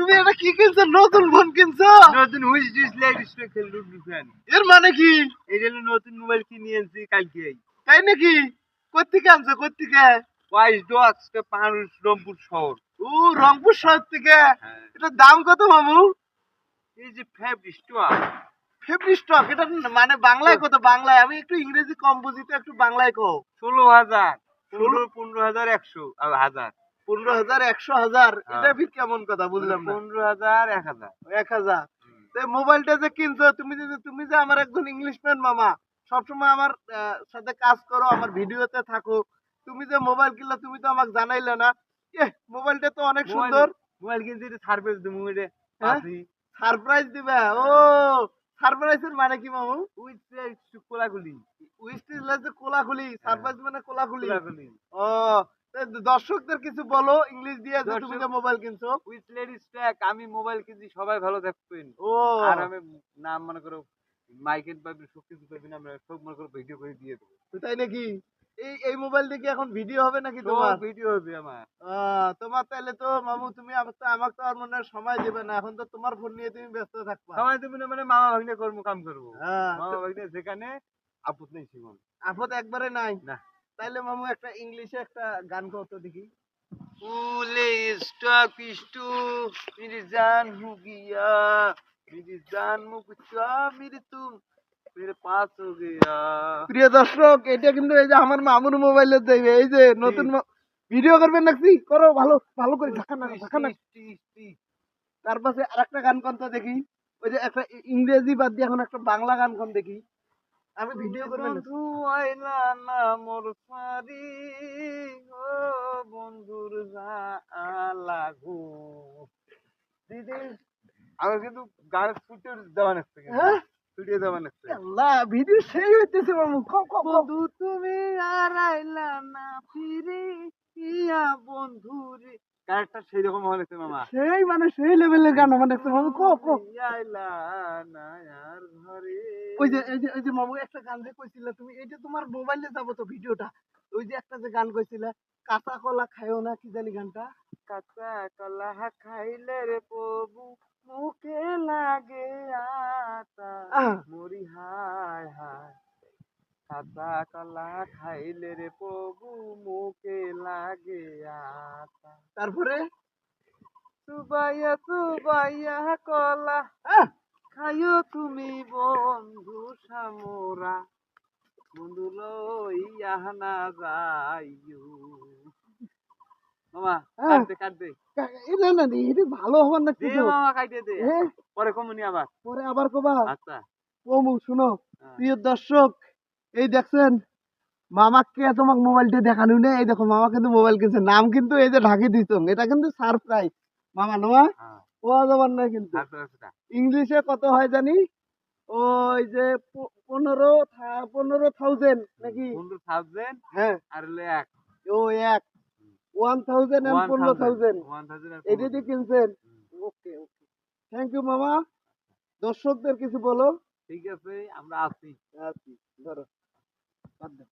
তুমি এটা কি কিনছো? নতুন ফোন কিনছো? নতুন হুইচ ডিস লেডিস খেললু ফ্যান। এর মানে কি? এই জন্য নতুন মোবাইল কিনে আনছি কালকেই। তাই নাকি? কোত্থেকে আনছো কোত্থেকে? ওয়াইস ডক্স পাহাড় রংপুর শহর। ও রংপুর শহর থেকে। হ্যাঁ। এটা দাম কত মামু? এই যে ফেব্রিক স্টোর। ফেব্রিক স্টক এটা মানে বাংলায় কত? বাংলায় আমি একটু ইংরেজি কম বুঝি তো, একটু বাংলায় কও। 16,000 15,100 হাজার 15,000 100,000 হ্যাঁ। এটা ফির কেমন কথা বুঝলাম না। 15,000 1,000 1,000। তো মোবাইলটা যে কিনছো তুমি যে আমার একজন ইংলিশম্যান মামা, সবসময় আমার সাথে কাজ করো, আমার ভিডিওতে থাকো, তুমি যে মোবাইল কিনলা তুমি তো আমাকে জানাইলে না। মোবাইলটা তো অনেক সুন্দর। মোবাইল কিনছি সার্ভিস দিমু এটা হ্যাঁ? পাছি সারপ্রাইজ দিবা? ও সারপ্রাইজের মানে কি মামু? উইথ কোলাগুলি উইস্ট ইজ কোলাকুলি, সারপ্রাইজ মানে কোলাকুলি। কোলাগুলি ও দর্শকদের কিছু বলো ইংলিশ দিয়ে যে তুমি দর্শক- যে মোবাইল কিনছো। With ladies tag. আমি মোবাইল কিনছি সবাই ভালো থাকবেন। ও আর আমি নাম মনে করো মাইকেল পাবি সব কিছু পাবি না, আমরা সব মনে করো ভিডিও করে দিয়ে দেবো। তাই নাকি? এই মোবাইল দিয়ে কি এখন ভিডিও হবে নাকি সব তোমার? ভিডিও হবে আমার। তোমার তাহলে তো মামু তুমি আমাকে তো আর মনে হয় সময় দিবে না, এখন তো তোমার ফোন নিয়ে তুমি ব্যস্ত থাকবা। সবাই তুমি না মানে মামা ভাগ্নে কর্ম কাম করবো। হ্যাঁ, মামা ভাগ্নে যেখানে আপদ নেই জীবন। আপদ একবারে নাই। না তাইলে মামু একটা ইংলিশে একটা গান গাও তো দেখি। फूले स्टॉक टू मेरी जान हो गया, मेरी जान मुझका मेरी तुम मेरे पास हो गया। প্রিয় দর্শক, এটা কিন্তু এই যে আমার মামুর মোবাইলে দেবে, এই যে নতুন ভিডিও করবেন নাকি? করো, ভালো ভালো করে ঢাকা না। তার পাশে আরেকটা গান কোন তো দেখি। ওই যে একটা ইংরেজি বাদ দিয়ে এখন একটা বাংলা গান কোন দেখি। আমি ভিডিও করবেন না। বন্ধু আইলা না মোর সারি, ও বন্ধুর লাগু দিদি। আমার কিন্তু গান ছুটে দেওয়া লাগছে, হ্যাঁ? ছুটিয়ে দেওয়া লাগছে। আল্লাহ, ভিডিও সেই হইতেছে মামু। বন্ধু তুমি আর আইলা না ফিরে, ইয়া বন্ধু রে। ক্যারেক্টার সেই রকম হয়ে গেছে মামা। সেই মানে সেই লেভেলের গান মানে একটা মামু। তুমি আইলা না আর ঘরে। ওই যে মামু একটা গান যে কইছিলা তুমি, এইটা তোমার মোবাইলে যাবো তো ভিডিওটা। ওই যে একটা যে গান কইছিলা, কাঁচা কলা খায়ও না, কি জানি গানটা। কাঁচা কলা খাইলে রে প্রভু মুখে লাগে আতা, মরি হায় হায়। কাঁচা কলা খাইলে রে প্রভু মুখে লাগে আতা। তারপরে চুবাইয়া চুবাইয়া কলা আহ, খাইও তুমি বন্ধু সামোরা, বন্ধু লইয়া না যাইও। মামা আহ, কাট দে না না না, এটা ভালো হবার না দে কিছু। মামা কাটে দে, হ্যাঁ, পরে কমুনি আবার। পরে আবার কবা। আচ্ছা ওমু শুনো, হ্যাঁ। প্রিয় দর্শক, এই দেখছেন মামাকে তোমাকে মোবাইলটা দেখানো নেই। এই দেখো মামা কিন্তু মোবাইল কিনছে, নাম কিন্তু এই যে ঢাকি দিছ, এটা কিন্তু সারপ্রাইজ মামা নোয়া। হ্যাঁ ও যাবার না কিন্তু। আচ্ছা ইংলিশে কত হয় জানি? ওই যে 15,000 নাকি? 15,000 হ্যাঁ, আর হলো এক ও এক 1,000 and 15,000 1000 এটা দিয়ে কিনছেন। ওকে ওকে, থ্যাংক ইউ মামা। দর্শকদের কিছু বলো। ঠিক আছে আমরা আছি। আচ্ছা, ধরো বাদ দাও।